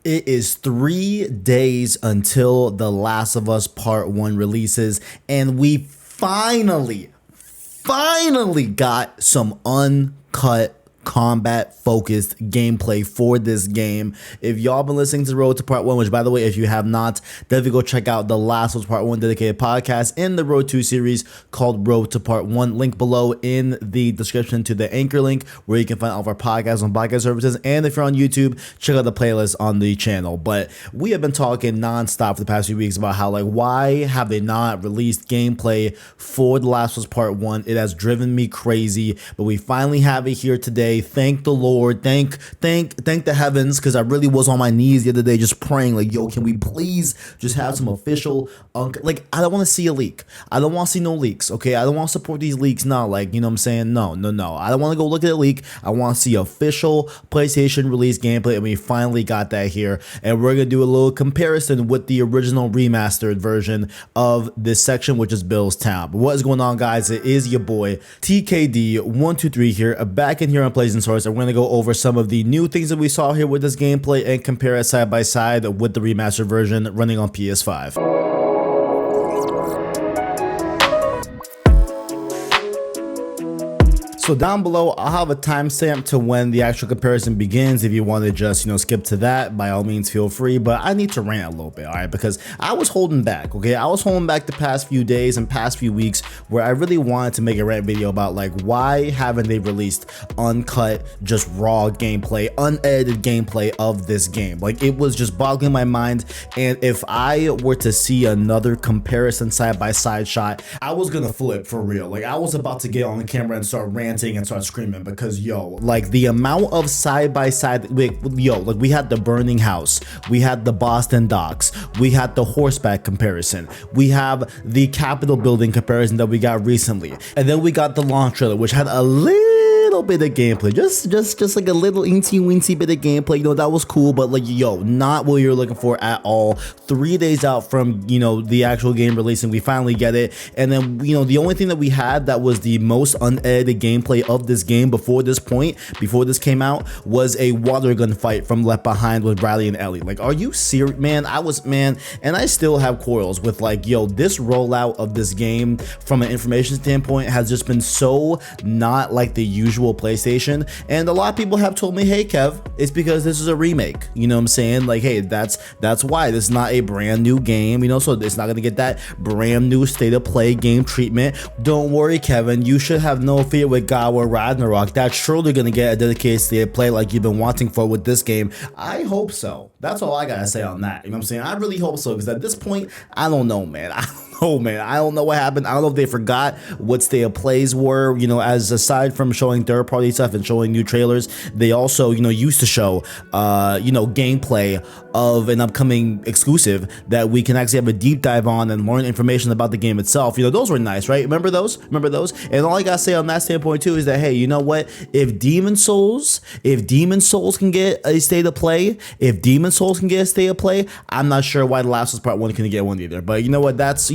It is 3 days until The Last of Us Part 1 releases, and we finally got some uncut combat focused gameplay for this game. If y'all been listening to the Road to Part 1, which by the way, if you have not, definitely go check out the Last of Us Part 1 dedicated podcast in the Road 2 series called Road to Part 1. Link below in the description to the anchor link where you can find all of our podcasts on podcast services. And if you're on YouTube, check out the playlist on the channel. But we have been talking nonstop for the past few weeks about how, like, why have they not released gameplay for The Last of Us Part 1? It has driven me crazy, but we finally have it here today. Thank the Lord, thank the heavens, because I really was on my knees the other day just praying, like, yo, can we please just have some official like, I don't want to see a leak. I don't want to see no leaks, okay? I don't want to support these leaks now, like, you know what I'm saying? No. I don't want to go look at a leak. I want to see official PlayStation release gameplay, and we finally got that here. And we're going to do a little comparison with the original remastered version of this section, which is Bill's Town. But what is going on, guys? It is your boy TKD123 here, back in here on PlayStation Source, and we're gonna go over some of the new things that we saw here with this gameplay and compare it side by side with the remastered version running on PS5. So down below, I'll have a timestamp to when the actual comparison begins. If you want to just, skip to that, by all means, feel free. But I need to rant a little bit, all right? Because I was holding back, okay? I was holding back the past few days and past few weeks where I really wanted to make a rant video about, like, why haven't they released uncut, just raw gameplay, unedited gameplay of this game? Like, it was just boggling my mind. And if I were to see another comparison side-by-side shot, I was gonna flip for real. Like, I was about to get on the camera and start ranting and start screaming because, like, the amount of side-by-side, like, we had the burning house, we had the Boston docks, we had the horseback comparison, we have the Capitol building comparison that we got recently, and then we got the launch trailer, which had a little bit of gameplay, just like a little incy bit of gameplay. That was cool, but, like, not what you're looking for at all. 3 days out from the actual game releasing, we finally get it. And then the only thing that we had that was the most unedited gameplay of this game before this point, before this came out, was a water gun fight from Left Behind with Riley and Ellie. Like, are you serious, man? And I still have quarrels with, like, this rollout of this game from an information standpoint has just been so not like the usual PlayStation. And a lot of people have told me, hey Kev, it's because this is a remake. You know what I'm saying? Like, hey, that's why this is not a brand new game, so it's not gonna get that brand new state of play game treatment. Don't worry, Kevin, you should have no fear with God War Ragnarok. That's surely gonna get a dedicated state of play like you've been wanting for with this game. I hope so. That's all I gotta say on that. You know what I'm saying? I really hope so, because at this point, I don't know, man. I don't know what happened. I don't know if they forgot what state of plays were, as aside from showing third party stuff and showing new trailers, they also, used to show, gameplay of an upcoming exclusive that we can actually have a deep dive on and learn information about the game itself. Those were nice, right? Remember those? And all I gotta say on that standpoint too is that, hey, you know what? If Demon Souls can get a state of play, I'm not sure why The Last of Us Part 1 couldn't get one either. But you know what? That's,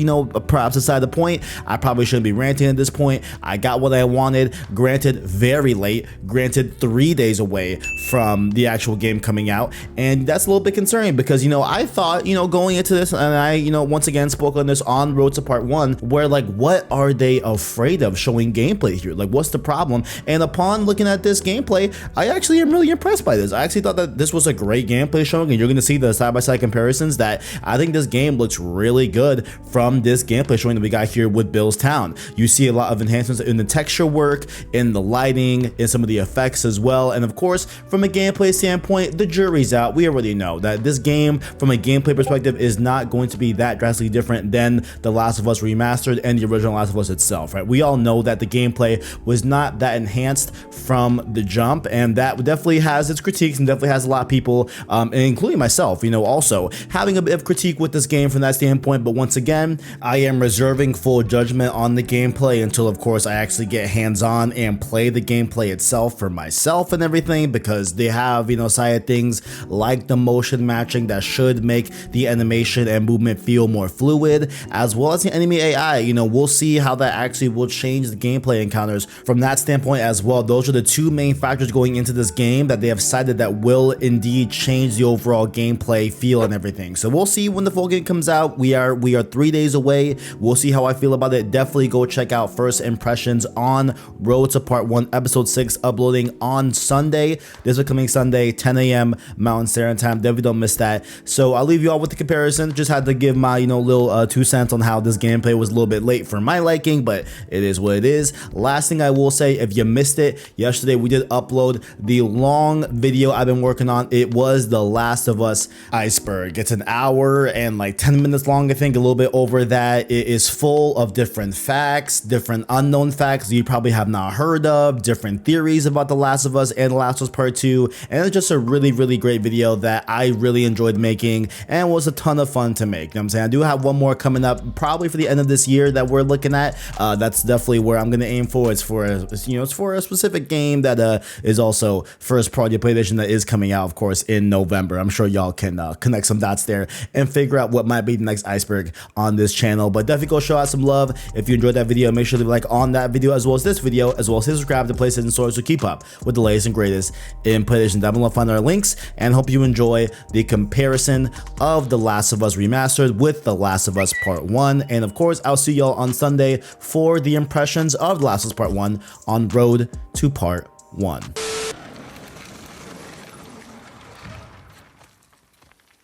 perhaps aside the point. I probably shouldn't be ranting at this point. I got what I wanted, granted very late, granted 3 days away from the actual game coming out, and that's a little bit concerning because I thought going into this, and I once again spoke on this on Road to Part 1, where, like, what are they afraid of showing gameplay here? Like, what's the problem? And upon looking at this gameplay, I actually am really impressed by this. I actually thought that this was a great gameplay showing, and you're going to see the side-by-side comparisons that I think this game looks really good from this gameplay showing that we got here with Bill's Town. You see a lot of enhancements in the texture work, in the lighting, in some of the effects as well, and of course, from a gameplay standpoint, the jury's out. We already know that this game, from a gameplay perspective, is not going to be that drastically different than The Last of Us Remastered and the original Last of Us itself, right? We all know that the gameplay was not that enhanced from the jump, and that definitely has its critiques and definitely has a lot of people, including myself, also having a bit of critique with this game from that standpoint. But once again, I am reserving full judgment on the gameplay until, of course, I actually get hands-on and play the gameplay itself for myself and everything, because they have, you know, side things like the motion matching that should make the animation and movement feel more fluid, as well as the enemy AI. You know, we'll see how that actually will change the gameplay encounters from that standpoint as well. Those are the two main factors going into this game that they have cited that will indeed change the overall gameplay feel and everything. So we'll see when the full game comes out. We are 3 days away. We'll see how I feel about it. Definitely go check out first impressions on Road to Part 1 Episode 6, uploading on Sunday. This is coming Sunday, 10 a.m. Mountain Standard Time. Definitely don't miss that. So I'll leave you all with the comparison. Just had to give my, you know, little 2 cents on how this gameplay was a little bit late for my liking, but it is what it is. Last thing I will say, if you missed it, yesterday we did upload the long video I've been working on. It was The Last of Us Iceberg. It's an hour and like 10 minutes long, I think, a little bit over that. It is full of different facts, different unknown facts you probably have not heard of, different theories about The Last of Us and The Last of Us Part 2, and it's just a really, really great video that I really enjoyed making and was a ton of fun to make. You know what I'm saying? I do have one more coming up probably for the end of this year that we're looking at. That's definitely where I'm gonna aim for. It's for a specific game that is also first party PlayStation that is coming out, of course, in November. I'm sure y'all can connect some dots there and figure out what might be the next iceberg on this channel. But definitely go show out some love. If you enjoyed that video, make sure to leave a like on that video as well as this video, as well as hit subscribe to PlayStation Stores to keep up with the latest and greatest in PlayStation. Down below, find our links, and hope you enjoy the comparison of The Last of Us Remastered with The Last of Us Part 1. And of course, I'll see y'all on Sunday for the impressions of The Last of Us Part 1 on Road to Part 1.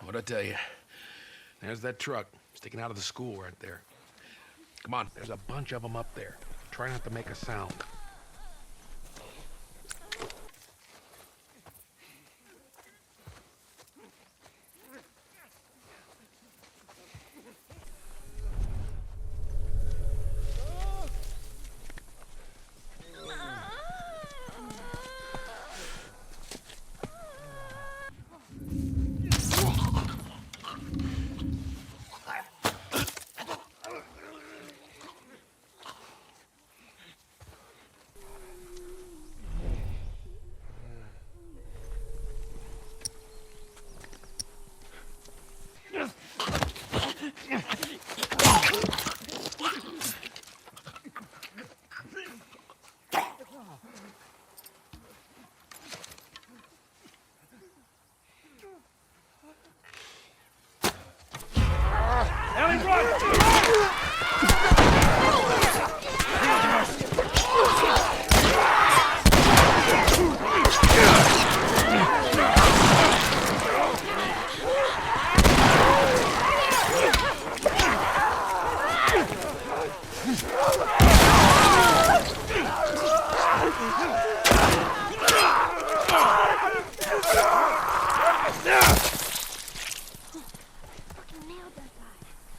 What'd I tell you? There's that truck sticking out of the school right there. Come on, there's a bunch of them up there. Try not to make a sound.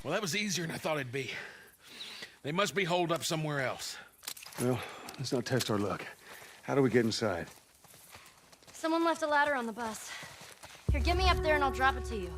Well, that was easier than I thought it'd be. They must be holed up somewhere else. Well, let's not test our luck. How do we get inside? Someone left a ladder on the bus. Here, get me up there and I'll drop it to you.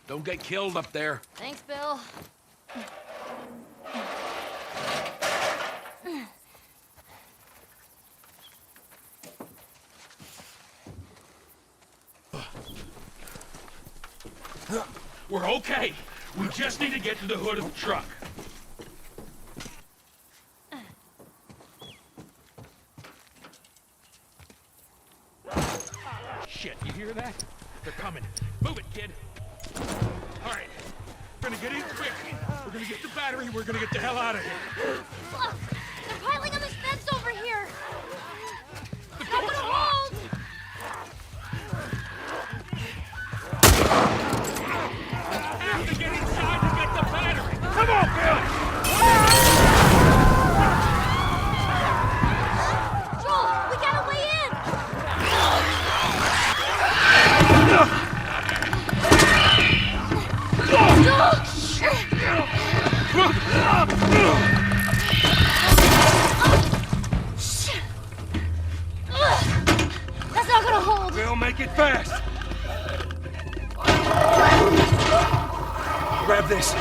Don't get killed up there. Thanks, Bill. We're okay. We just need to get to the hood of the truck. Shit, you hear that? They're coming. Move it, kid. All right. We're gonna get in quick. We're gonna get the battery. We're gonna get the hell out of here. Look! They're piling on this fence over here! It's not gonna hold! Have to get inside to get the battery. Come on, Bill! Joel, we got a way in! Joel! I'll make it fast. Grab this.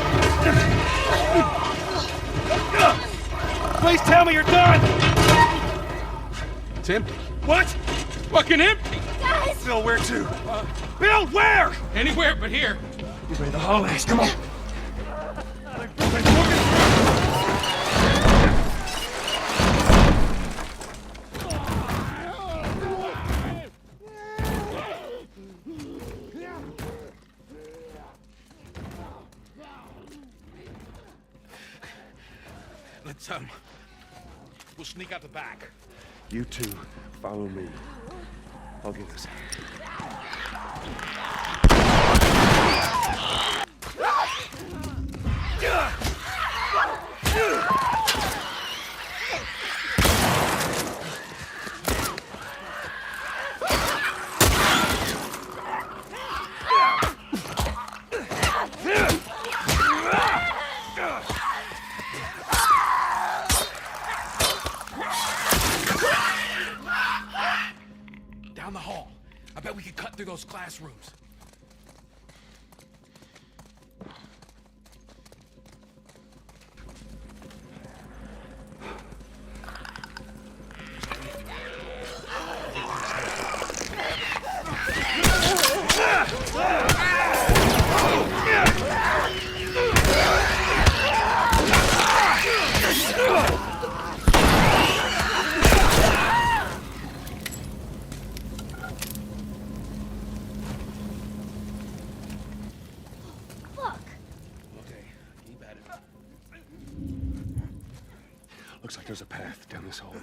Please tell me you're done! Tim? What? Fucking empty! Guys! Bill, where to? Bill, where? Anywhere but here. You ready to haul ass? Come on. Let's, we'll sneak out the back. You two, follow me. I'll get us. Down the hall. I bet we could cut through those classrooms. Fuck! Okay, keep at it. Looks like there's a path down this hallway.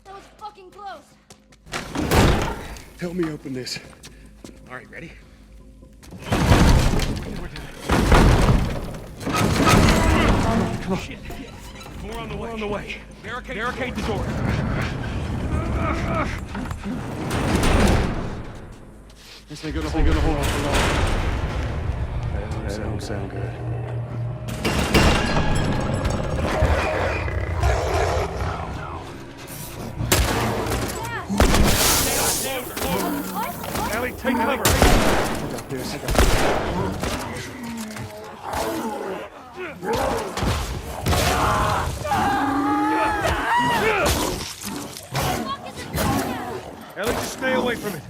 That was fucking close. Help me open this. All right, ready? Come on. Shit. More on the way. On the way. Barricade the door. This ain't gonna hold on for long. That don't sound good. What? Ellie, take cover. I got this. Ellie, just stay away from it.